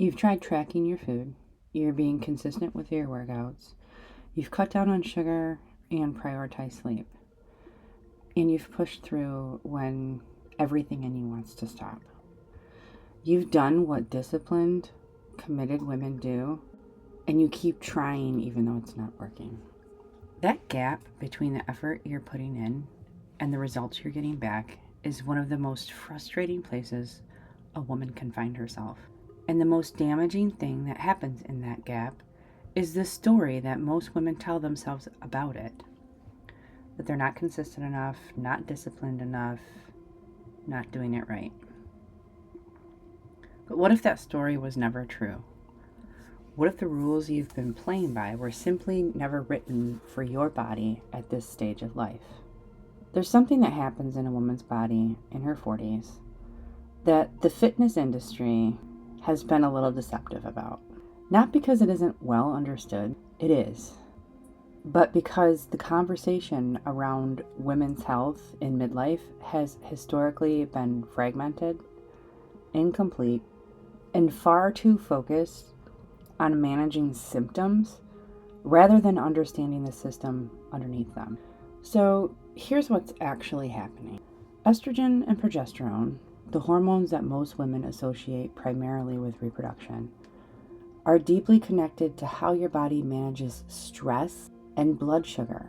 You've tried tracking your food, you're being consistent with your workouts, you've cut down on sugar and prioritized sleep, and you've pushed through when everything in you wants to stop. You've done what disciplined, committed women do, and you keep trying even though it's not working. That gap between the effort you're putting in and the results you're getting back is one of the most frustrating places a woman can find herself. And the most damaging thing that happens in that gap is the story that most women tell themselves about it. That they're not consistent enough, not disciplined enough, not doing it right. But what if that story was never true? What if the rules you've been playing by were simply never written for your body at this stage of life? There's something that happens in a woman's body in her 40s that the fitness industry has been a little deceptive about. Not because it isn't well understood, it is, but because the conversation around women's health in midlife has historically been fragmented, incomplete, and far too focused on managing symptoms rather than understanding the system underneath them. So here's what's actually happening. Estrogen and progesterone, the hormones that most women associate primarily with reproduction, are deeply connected to how your body manages stress and blood sugar.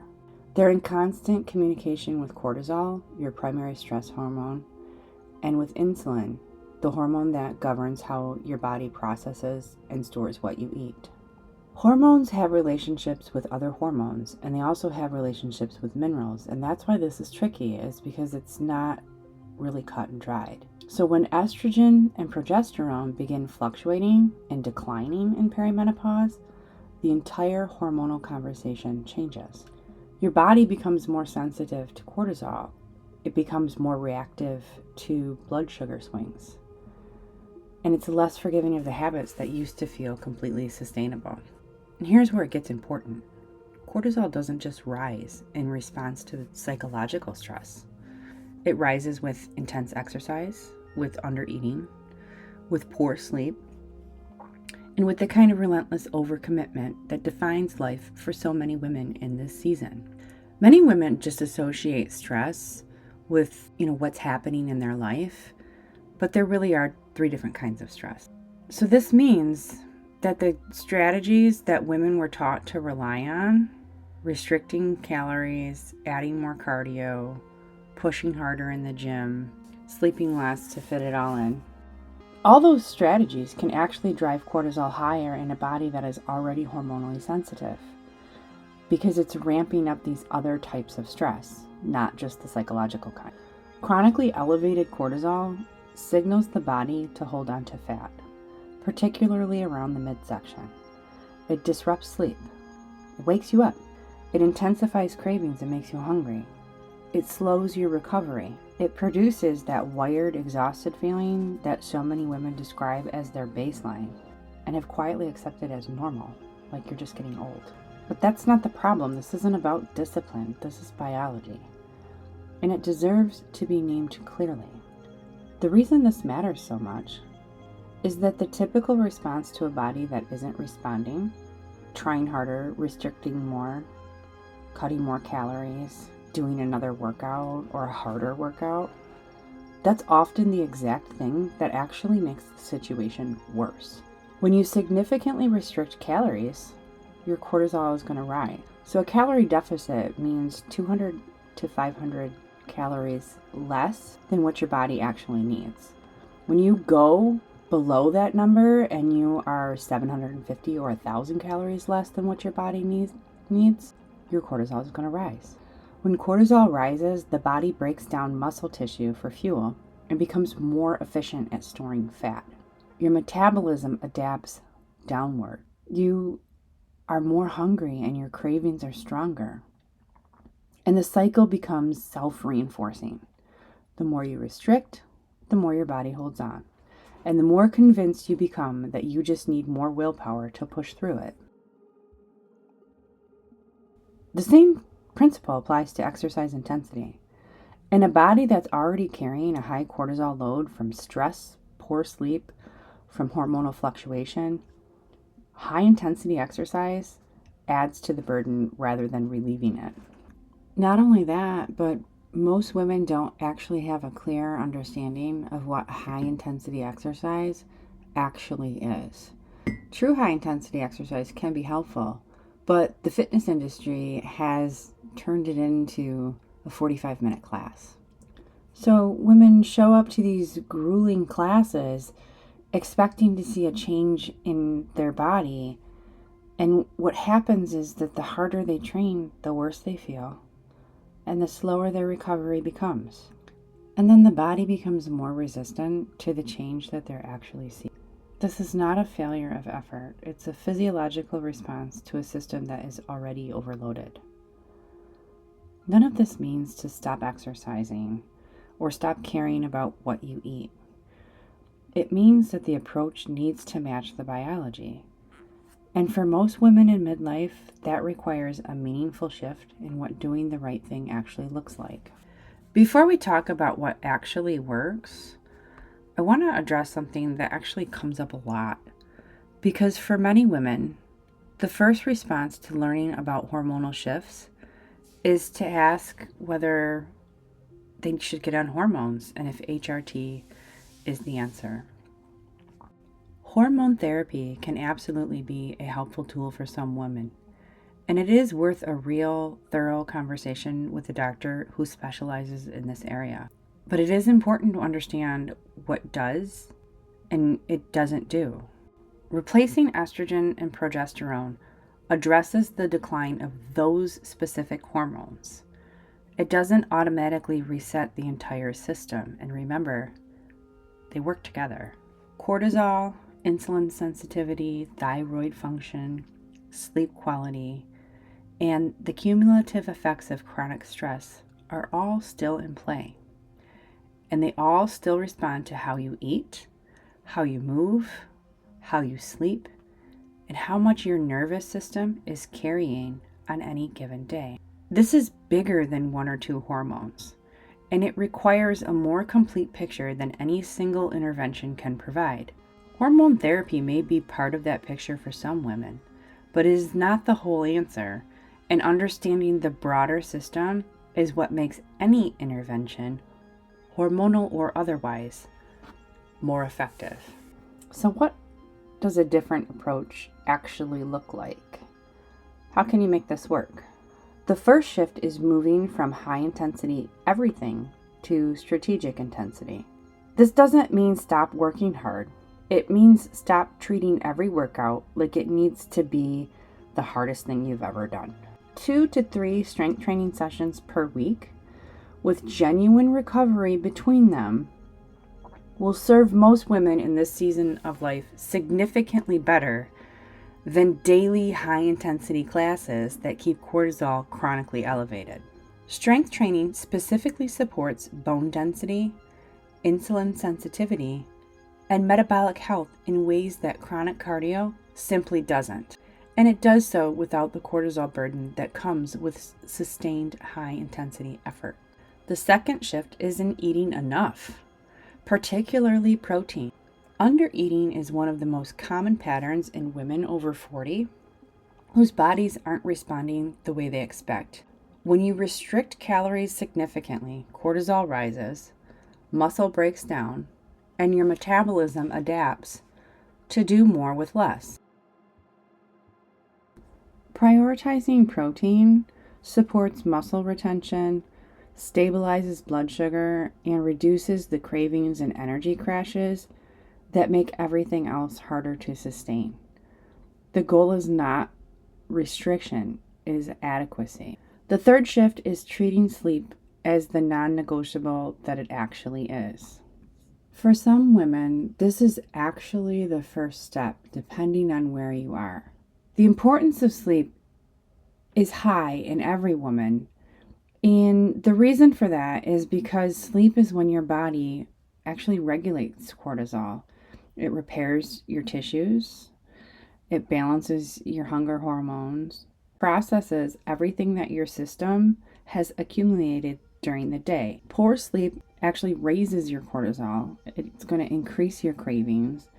They're in constant communication with cortisol, your primary stress hormone, and with insulin, the hormone that governs how your body processes and stores what you eat. Hormones have relationships with other hormones, and they also have relationships with minerals, and that's why this is tricky, is because it's not really cut and dried. So when estrogen and progesterone begin fluctuating and declining in perimenopause, the entire hormonal conversation changes. Your body becomes more sensitive to cortisol. It becomes more reactive to blood sugar swings. And it's less forgiving of the habits that used to feel completely sustainable. And here's where it gets important. Cortisol doesn't just rise in response to psychological stress. It rises with intense exercise, with undereating, with poor sleep, and with the kind of relentless overcommitment that defines life for so many women in this season. Many women just associate stress with, what's happening in their life, but there really are 3 different kinds of stress. So this means that the strategies that women were taught to rely on, restricting calories, adding more cardio, pushing harder in the gym, sleeping less to fit it all in, all those strategies can actually drive cortisol higher in a body that is already hormonally sensitive because it's ramping up these other types of stress, not just the psychological kind. Chronically elevated cortisol signals the body to hold on to fat, particularly around the midsection. It disrupts sleep. It wakes you up. It intensifies cravings and makes you hungry. It slows your recovery. It produces that wired, exhausted feeling that so many women describe as their baseline and have quietly accepted as normal, like you're just getting old. But that's not the problem. This isn't about discipline. This is biology. And it deserves to be named clearly. The reason this matters so much is that the typical response to a body that isn't responding, trying harder, restricting more, cutting more calories, doing another workout or a harder workout, that's often the exact thing that actually makes the situation worse. When you significantly restrict calories, your cortisol is going to rise. So a calorie deficit means 200 to 500 calories less than what your body actually needs. When you go below that number and you are 750 or 1,000 calories less than what your body needs, your cortisol is going to rise. When cortisol rises, the body breaks down muscle tissue for fuel and becomes more efficient at storing fat. Your metabolism adapts downward. You are more hungry and your cravings are stronger. And the cycle becomes self-reinforcing. The more you restrict, the more your body holds on. And the more convinced you become that you just need more willpower to push through it. The same principle applies to exercise intensity. In a body that's already carrying a high cortisol load from stress, poor sleep, from hormonal fluctuation, high intensity exercise adds to the burden rather than relieving it. Not only that, but most women don't actually have a clear understanding of what high intensity exercise actually is. True high intensity exercise can be helpful, but the fitness industry has turned it into a 45-minute class. So women show up to these grueling classes expecting to see a change in their body, and what happens is that the harder they train, the worse they feel, and the slower their recovery becomes. And then the body becomes more resistant to the change that they're actually seeing. This is not a failure of effort. It's a physiological response to a system that is already overloaded. None of this means to stop exercising or stop caring about what you eat. It means that the approach needs to match the biology. And for most women in midlife, that requires a meaningful shift in what doing the right thing actually looks like. Before we talk about what actually works, I want to address something that actually comes up a lot. Because for many women, the first response to learning about hormonal shifts is to ask whether they should get on hormones and if HRT is the answer. Hormone therapy can absolutely be a helpful tool for some women, and it is worth a real, thorough conversation with a doctor who specializes in this area. But it is important to understand what does and it doesn't do. Replacing estrogen and progesterone addresses the decline of those specific hormones. It doesn't automatically reset the entire system, and remember, they work together. Cortisol, insulin sensitivity, thyroid function, sleep quality, and the cumulative effects of chronic stress are all still in play. And they all still respond to how you eat, how you move, how you sleep, and how much your nervous system is carrying on any given day. This is bigger than one or two hormones, and it requires a more complete picture than any single intervention can provide. Hormone therapy may be part of that picture for some women, but it is not the whole answer, and understanding the broader system is what makes any intervention, hormonal or otherwise, more effective. So what does a different approach actually look like? How can you make this work? The first shift is moving from high intensity everything to strategic intensity. This doesn't mean stop working hard. It means stop treating every workout like it needs to be the hardest thing you've ever done. 2 to 3 strength training sessions per week with genuine recovery between them will serve most women in this season of life significantly better than daily high-intensity classes that keep cortisol chronically elevated. Strength training specifically supports bone density, insulin sensitivity, and metabolic health in ways that chronic cardio simply doesn't. And it does so without the cortisol burden that comes with sustained high-intensity effort. The second shift is in eating enough, particularly protein. Undereating is one of the most common patterns in women over 40 whose bodies aren't responding the way they expect. When you restrict calories significantly, cortisol rises, muscle breaks down, and your metabolism adapts to do more with less. Prioritizing protein supports muscle retention, stabilizes blood sugar, and reduces the cravings and energy crashes that make everything else harder to sustain. The goal is not restriction, it is adequacy. The third shift is treating sleep as the non-negotiable that it actually is. For some women, this is actually the first step, depending on where you are. The importance of sleep is high in every woman, and the reason for that is because sleep is when your body actually regulates cortisol. It repairs your tissues, it balances your hunger hormones, processes everything that your system has accumulated during the day. Poor sleep actually raises your cortisol. It's going to increase your cravings,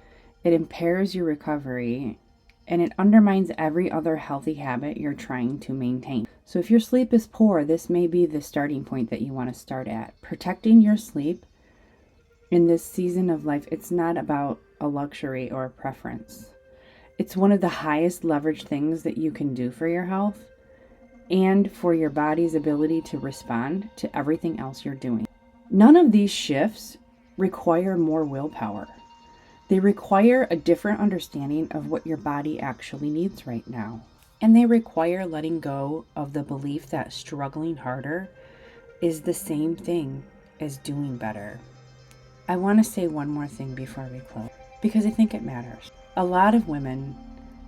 it impairs your recovery, and it undermines every other healthy habit you're trying to maintain. So if your sleep is poor, this may be the starting point that you want to start at. Protecting your sleep in this season of life, it's not about a luxury or a preference. It's one of the highest leverage things that you can do for your health and for your body's ability to respond to everything else you're doing. None of these shifts require more willpower. They require a different understanding of what your body actually needs right now. And they require letting go of the belief that struggling harder is the same thing as doing better. I want to say one more thing before we close, because I think it matters. A lot of women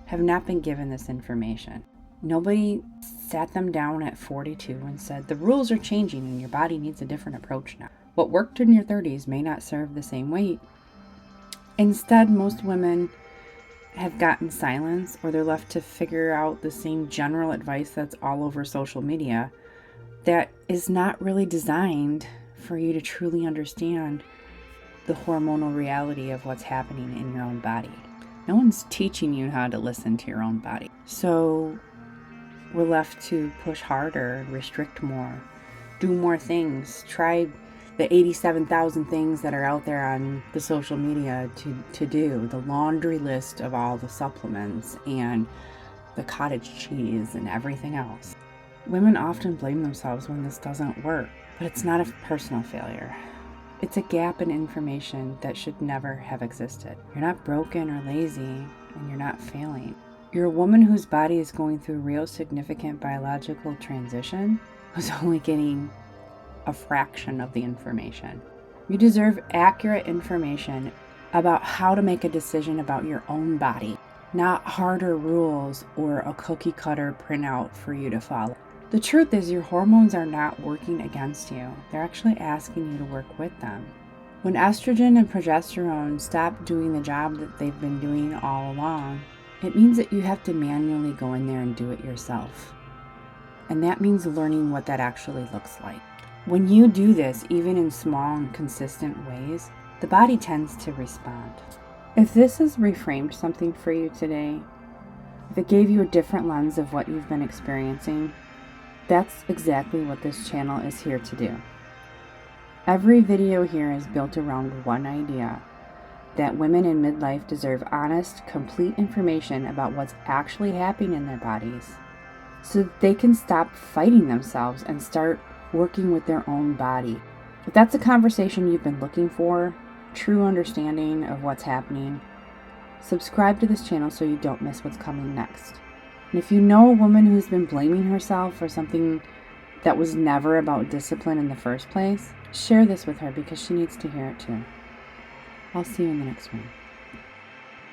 have not been given this information. Nobody sat them down at 42 and said, the rules are changing and your body needs a different approach now. What worked in your 30s may not serve the same weight. Instead, most women have gotten silence, or they're left to figure out the same general advice that's all over social media that is not really designed for you to truly understand the hormonal reality of what's happening in your own body. No one's teaching you how to listen to your own body. So we're left to push harder, restrict more, do more things, try the 87,000 things that are out there on the social media to do, the laundry list of all the supplements and the cottage cheese and everything else. Women often blame themselves when this doesn't work, but it's not a personal failure. It's a gap in information that should never have existed. You're not broken or lazy, and you're not failing. You're a woman whose body is going through real significant biological transition, who's only getting a fraction of the information. You deserve accurate information about how to make a decision about your own body, not harder rules or a cookie cutter printout for you to follow. The truth is, your hormones are not working against you. They're actually asking you to work with them. When estrogen and progesterone stop doing the job that they've been doing all along, it means that you have to manually go in there and do it yourself. And that means learning what that actually looks like. When you do this, even in small and consistent ways, the body tends to respond. If this has reframed something for you today, if it gave you a different lens of what you've been experiencing, that's exactly what this channel is here to do. Every video here is built around one idea, that women in midlife deserve honest, complete information about what's actually happening in their bodies, so that they can stop fighting themselves and start working with their own body. If that's a conversation you've been looking for, true understanding of what's happening, subscribe to this channel so you don't miss what's coming next. And if you know a woman who's been blaming herself for something that was never about discipline in the first place, share this with her because she needs to hear it too. I'll see you in the next one.